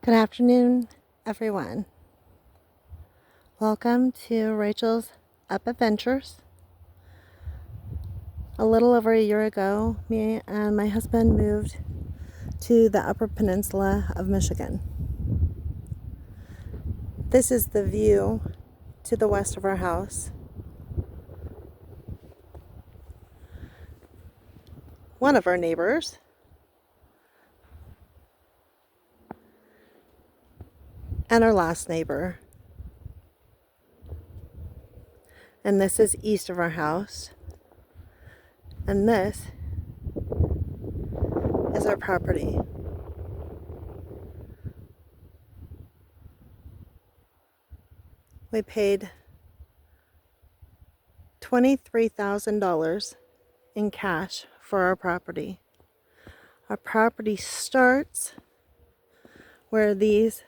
Good afternoon, everyone. Welcome to Rachel's Up Adventures. A little over a year ago, me and my husband moved to the Upper Peninsula of Michigan. This is the view to the west of our house. One of our neighbors. And our last neighbor. And this is east of our house. And this is our property. We paid $23,000 in cash for our property. Our property starts where these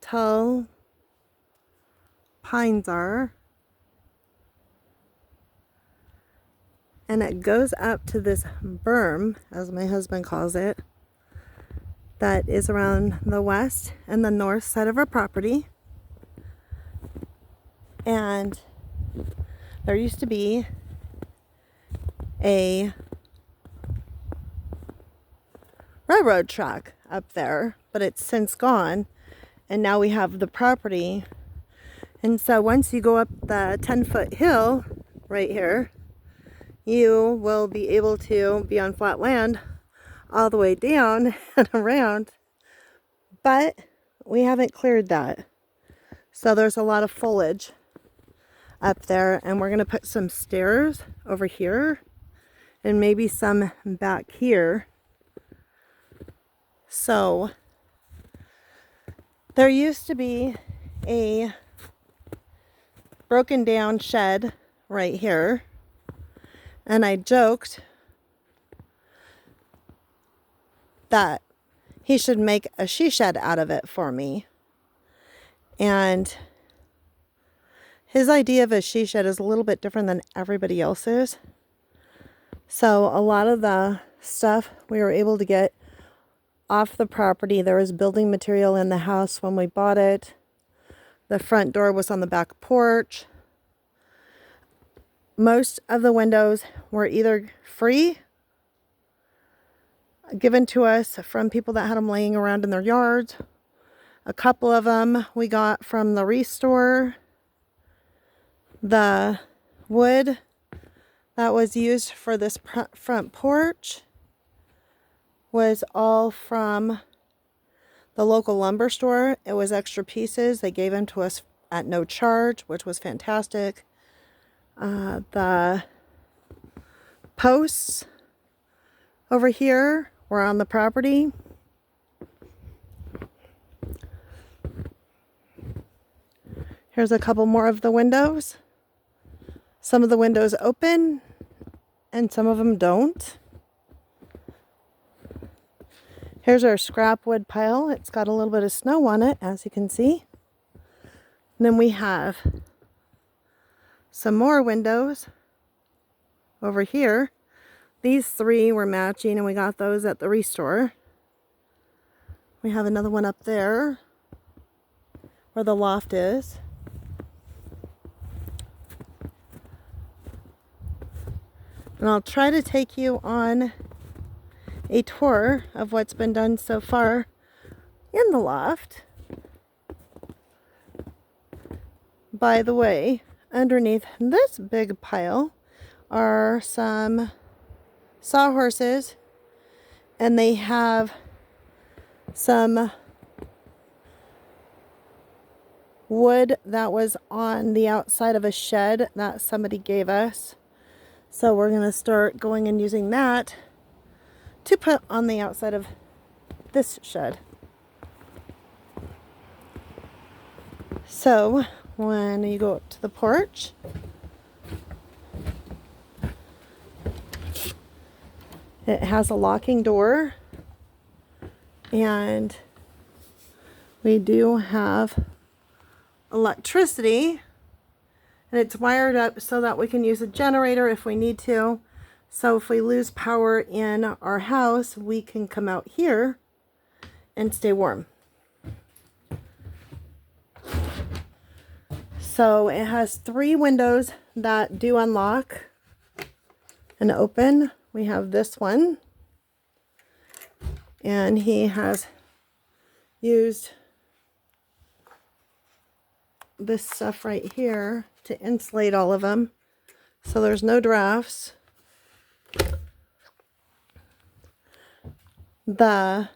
tall pines are, and it goes up to this berm, as my husband calls it, that is around the west and the north side of our property. And there used to be a railroad track up there, but it's since gone. And now we have the property. And so once you go up the 10-foot hill right here, you will be able to be on flat land all the way down and around. But we haven't cleared that. So there's a lot of foliage up there. And we're going to put some stairs over here and maybe some back here. So there used to be a broken down shed right here, and I joked that he should make a she shed out of it for me. And his idea of a she shed is a little bit different than everybody else's. So a lot of the stuff we were able to get off the property. There was building material in the house when we bought it. The front door was on the back porch. Most of the windows were either free, given to us from people that had them laying around in their yards. A couple of them we got from the restore. The wood that was used for this front porch was all from the local lumber store. It was extra pieces. They gave them to us at no charge, which was fantastic. The posts over here were on the property. Here's a couple more of the windows. Some of the windows open and some of them don't. Here's our scrap wood pile. It's got a little bit of snow on it, as you can see. And then we have some more windows over here. These three were matching, and we got those at the restore. We have another one up there where the loft is. And I'll try to take you on a tour of what's been done so far in the loft. By the way, underneath this big pile are some sawhorses, and they have some wood that was on the outside of a shed that somebody gave us. So we're going to start going and using that to put on the outside of this shed. So when you go up to the porch, it has a locking door, and we do have electricity, and it's wired up so that we can use a generator if we need to. So if we lose power in our house, we can come out here and stay warm. So it has 3 windows that do unlock and open. We have this one, and he has used this stuff right here to insulate all of them, so there's no drafts. The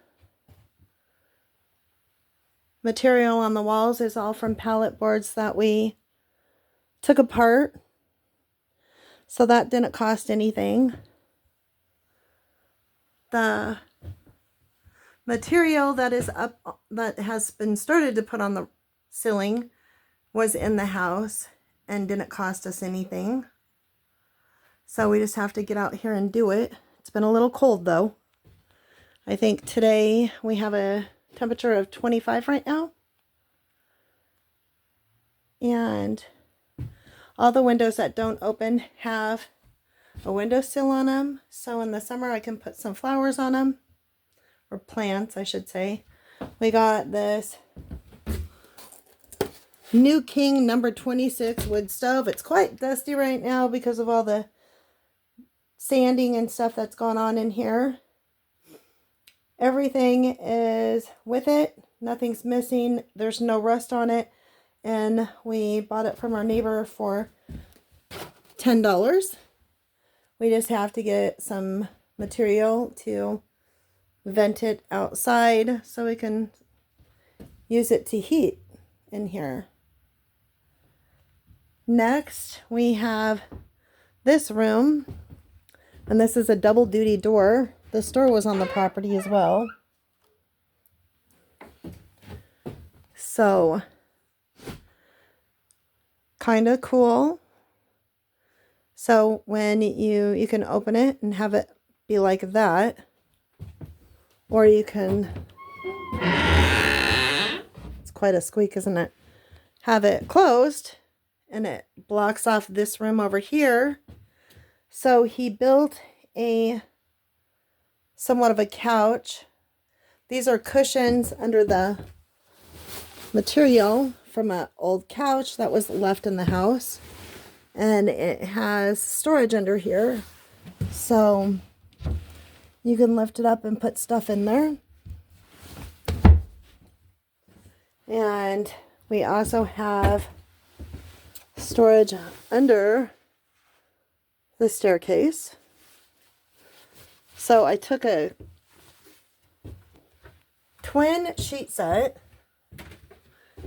material on the walls is all from pallet boards that we took apart, so that didn't cost anything. The material that is up, that has been started to put on the ceiling, was in the house and didn't cost us anything. So we just have to get out here and do it. It's been a little cold though. I think today we have a temperature of 25 right now. And all the windows that don't open have a windowsill on them. So in the summer I can put some flowers on them. Or plants, I should say. We got this New King number 26 wood stove. It's quite dusty right now because of all the sanding and stuff that's gone on in here. Everything is with it. Nothing's missing. There's no rust on it. And we bought it from our neighbor for $10. We just have to get some material to vent it outside so we can use it to heat in here. Next, we have this room, and this is a double duty door. The store was on the property as well. So, kind of cool. So when you can open it and have it be like that, or you can, it's quite a squeak, isn't it? Have it closed and it blocks off this room over here. So he built a somewhat of a couch. These are cushions under the material from an old couch that was left in the house. And it has storage under here. So you can lift it up and put stuff in there. And we also have storage under the staircase. So I took a twin sheet set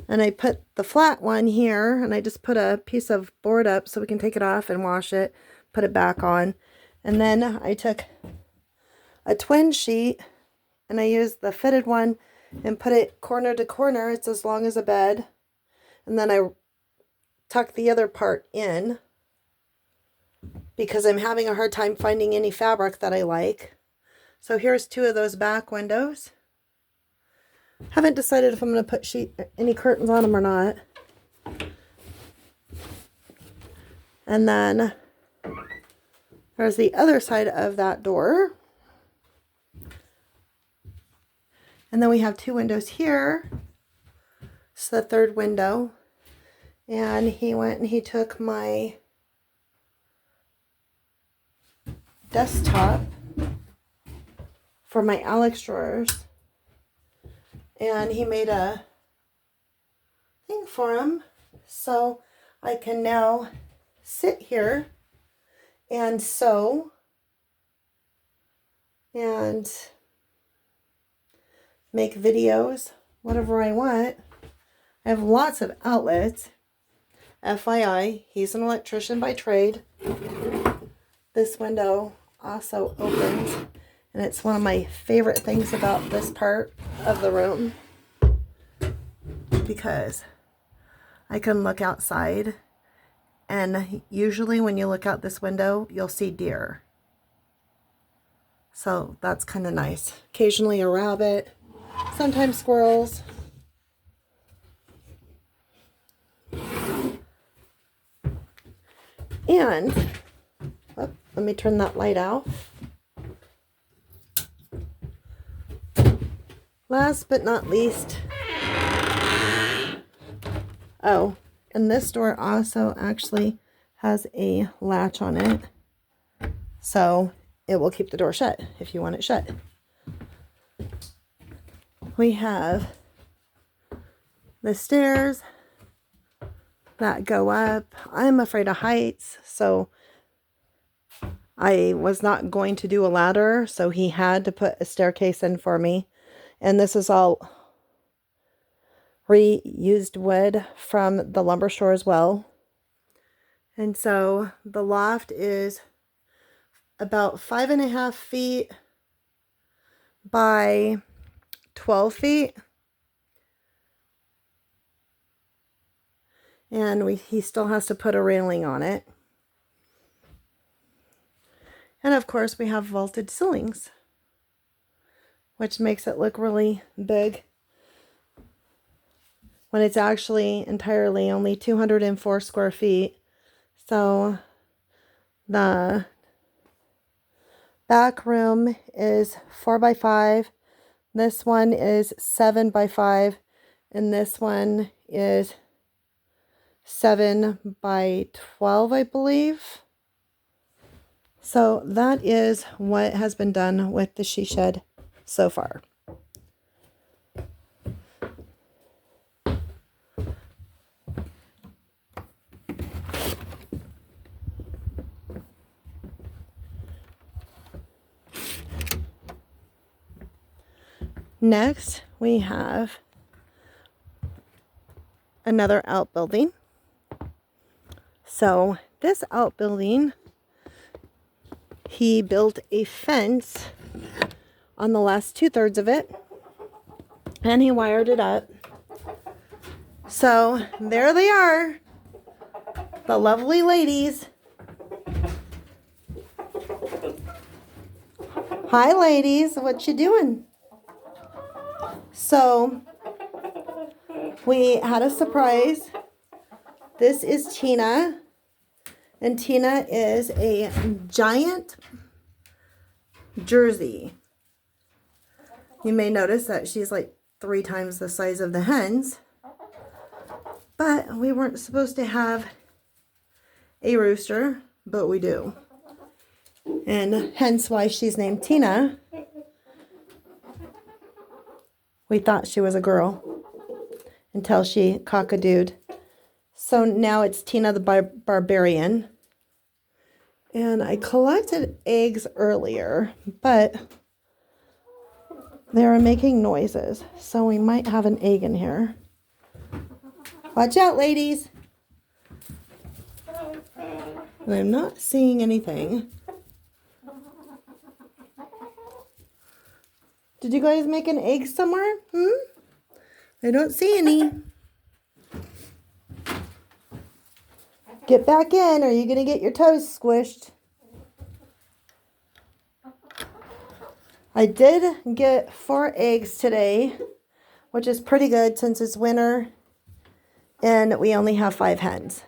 and I put the flat one here, and I just put a piece of board up so we can take it off and wash it, put it back on. And then I took a twin sheet and I used the fitted one and put it corner to corner. It's as long as a bed. And then I tuck the other part in because I'm having a hard time finding any fabric that I like. So here's 2 of those back windows. Haven't decided if I'm going to put any curtains on them or not. And then there's the other side of that door. And then we have 2 windows here. It's the 3rd window. And he went and he took my desktop for my Alex drawers. And he made a thing for him. So I can now sit here and sew and make videos, whatever I want. I have lots of outlets. FYI, he's an electrician by trade. This window also opens, and it's one of my favorite things about this part of the room because I can look outside, and usually when you look out this window, you'll see deer. So that's kind of nice. Occasionally a rabbit, sometimes squirrels. And oh, let me turn that light out. Last but not least, oh, And this door also actually has a latch on it, so it will keep the door shut if you want it shut. We have the stairs that go up. I'm afraid of heights, so I was not going to do a ladder, so he had to put a staircase in for me. And this is all reused wood from the lumber store as well. And so the loft is about 5.5 feet by 12 feet. And he still has to put a railing on it. And of course we have vaulted ceilings, which makes it look really big when it's actually entirely only 204 square feet. So the back room is 4 by 5. This one is 7 by 5. And this one is 7 by 12, I believe. So that is what has been done with the she shed so far. Next, we have another outbuilding. So this outbuilding, he built a fence on the last 2/3 of it, and he wired it up. So there they are, the lovely ladies. Hi ladies, what you doing? So we had a surprise. This is Tina, and Tina is a giant Jersey. You may notice that she's like 3 times the size of the hens, but we weren't supposed to have a rooster, but we do, and hence why she's named Tina. We thought she was a girl until she cock-a-doodled. So now it's Tina the Barbarian. And I collected eggs earlier, but they were making noises. So we might have an egg in here. Watch out, ladies. And I'm not seeing anything. Did you guys make an egg somewhere? I don't see any. Get back in, or you're going to get your toes squished. I did get 4 eggs today, which is pretty good since it's winter and we only have 5 hens.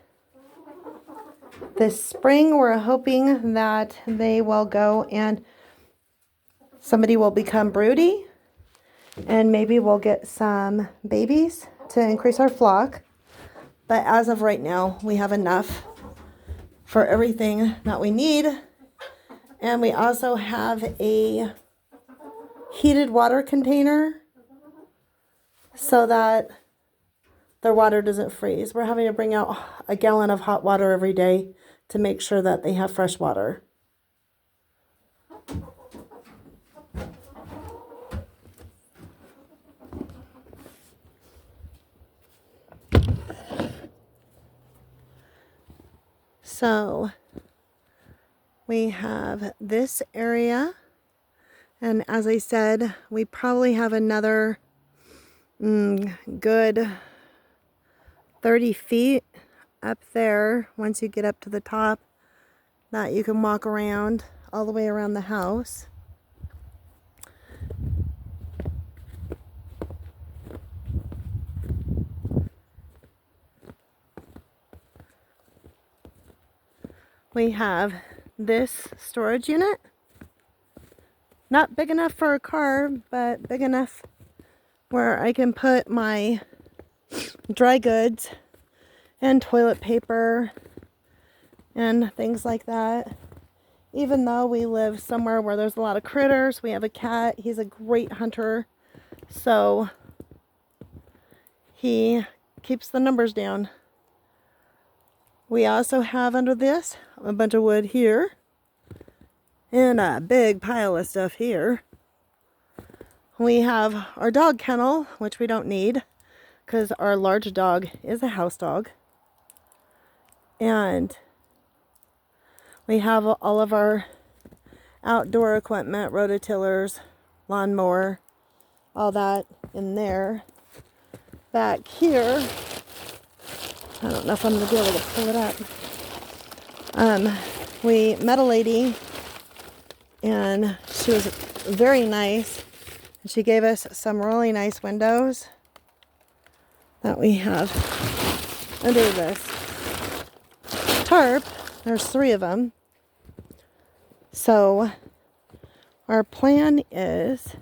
This spring, we're hoping that they will go and somebody will become broody, and maybe we'll get some babies to increase our flock. But as of right now, we have enough for everything that we need. And we also have a heated water container so that their water doesn't freeze. We're having to bring out a gallon of hot water every day to make sure that they have fresh water. So we have this area, and as I said, we probably have another good 30 feet up there once you get up to the top that you can walk around all the way around the house. We have this storage unit. Not big enough for a car, but big enough where I can put my dry goods and toilet paper and things like that. Even though we live somewhere where there's a lot of critters, we have a cat. He's a great hunter, so he keeps the numbers down. We also have under this a bunch of wood here and a big pile of stuff here. We have our dog kennel, which we don't need because our large dog is a house dog. And we have all of our outdoor equipment, rototillers, lawnmower, all that in there. Back here, I don't know if I'm going to be able to pull it up. We met a lady, and she was very nice. She gave us some really nice windows that we have under this tarp. There's 3 of them. So our plan is,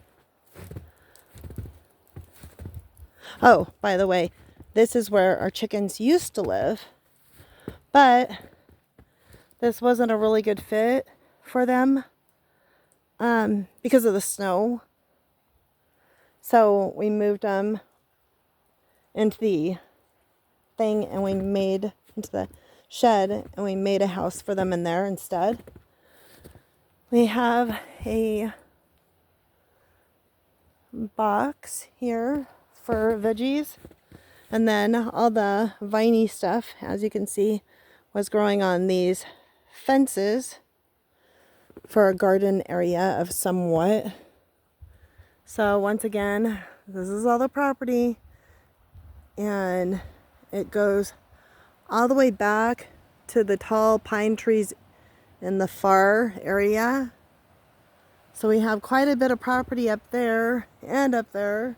oh, by the way, this is where our chickens used to live, but this wasn't a really good fit for them because of the snow. So we moved them into the thing, and we made into the shed, and we made a house for them in there instead. We have a box here for veggies, and then all the viney stuff, as you can see, was growing on these fences for a garden area of somewhat. So once again, this is all the property, and it goes all the way back to the tall pine trees in the far area. So we have quite a bit of property up there and up there.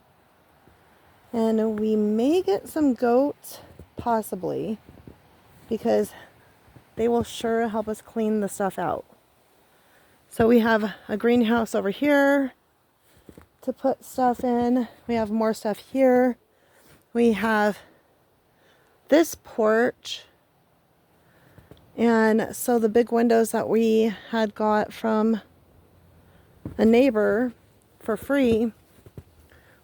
And we may get some goats, possibly, because they will sure help us clean the stuff out. So we have a greenhouse over here to put stuff in. We have more stuff here. We have this porch. And so the big windows that we had got from a neighbor for free,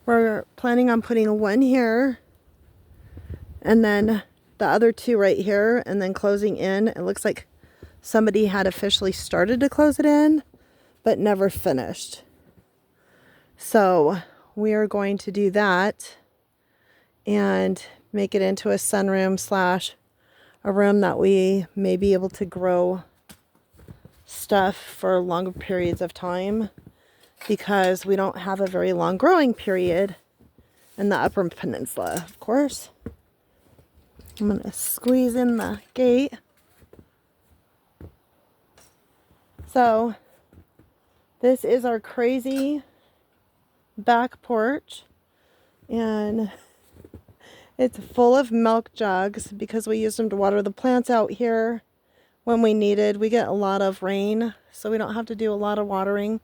we're planning on putting one here and then the other 2 right here, and then closing in. It looks like somebody had officially started to close it in but never finished. So we are going to do that and make it into a sunroom slash a room that we may be able to grow stuff for longer periods of time, because we don't have a very long growing period in the Upper Peninsula, of course. I'm going to squeeze in the gate. So this is our crazy back porch, and it's full of milk jugs because we use them to water the plants out here when we needed. We get a lot of rain, so we don't have to do a lot of watering.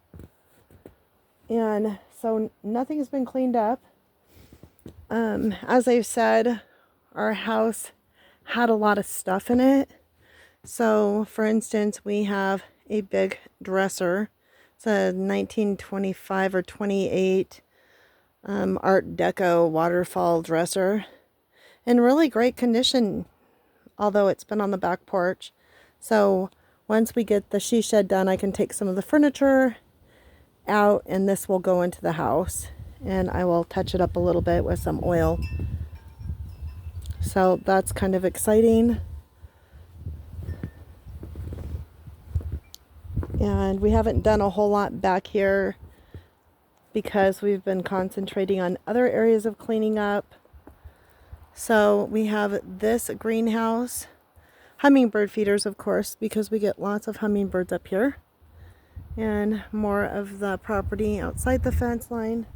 And so nothing's been cleaned up. As I've said, our house had a lot of stuff in it. So, for instance, we have a big dresser. It's a 1925 or 28 Art Deco waterfall dresser. In really great condition, although it's been on the back porch. So once we get the she shed done, I can take some of the furniture out, and this will go into the house, and I will touch it up a little bit with some oil. So that's kind of exciting. And we haven't done a whole lot back here because we've been concentrating on other areas of cleaning up. So we have this greenhouse, hummingbird feeders, of course, because we get lots of hummingbirds up here, and more of the property outside the fence line.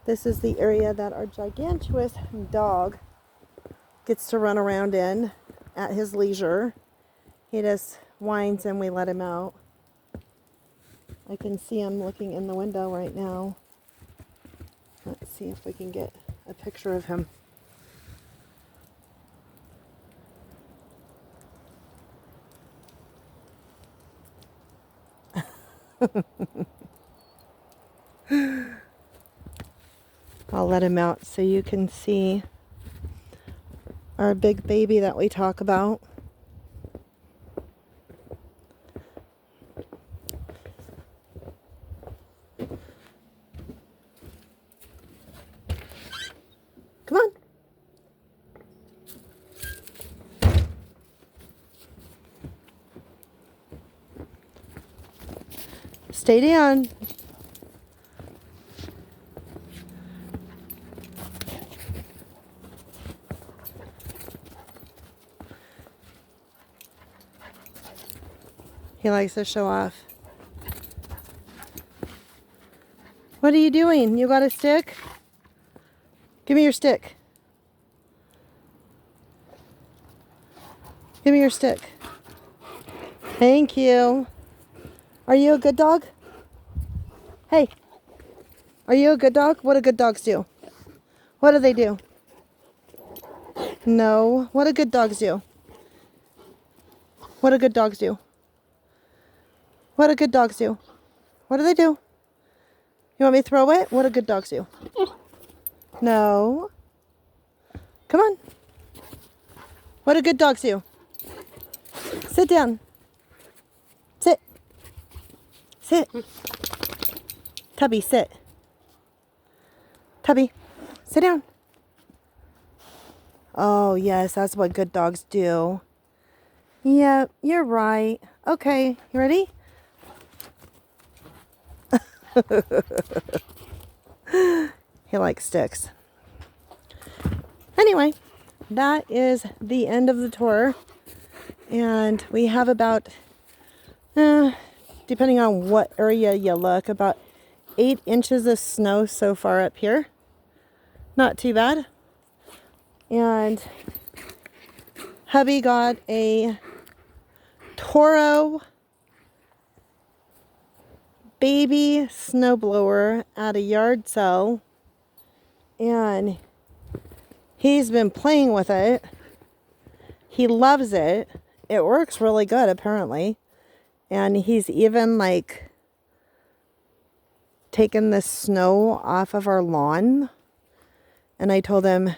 This is the area that our gigantuous dog gets to run around in at his leisure. He just whines and we let him out. I can see him looking in the window right now. Let's see if we can get a picture of him. I'll let him out so you can see our big baby that we talk about. Come on. Stay down. He likes to show off. What are you doing? You got a stick? Give me your stick. Give me your stick. Thank you. Are you a good dog? Hey. Are you a good dog? What do good dogs do? What do they do? No. What do good dogs do? What do good dogs do? What do good dogs do? What do they do? You want me to throw it? What do good dogs do? No. Come on. What do good dogs do? Sit down. Sit. Sit. Tubby, sit. Tubby, sit down. Oh, yes, that's what good dogs do. Yep, you're right. Okay, you ready? He likes sticks. Anyway, that is the end of the tour. And we have about, depending on what area you look, about 8 inches of snow so far up here. Not too bad. And hubby got a Toro baby snowblower at a yard sale, and he's been playing with it. He loves it. It works really good apparently, and he's even like taken the snow off of our lawn, and I told him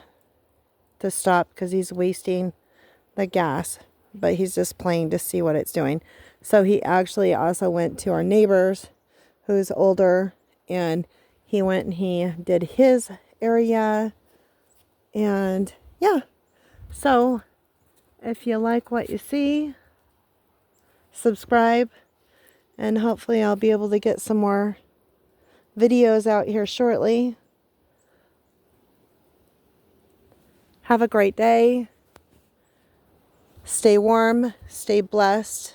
to stop because he's wasting the gas, but he's just playing to see what it's doing. So he actually also went to our neighbor's who's older, and he went and he did his area. And yeah, so if you like what you see, subscribe, and hopefully I'll be able to get some more videos out here shortly. Have a great day. Stay warm, stay blessed.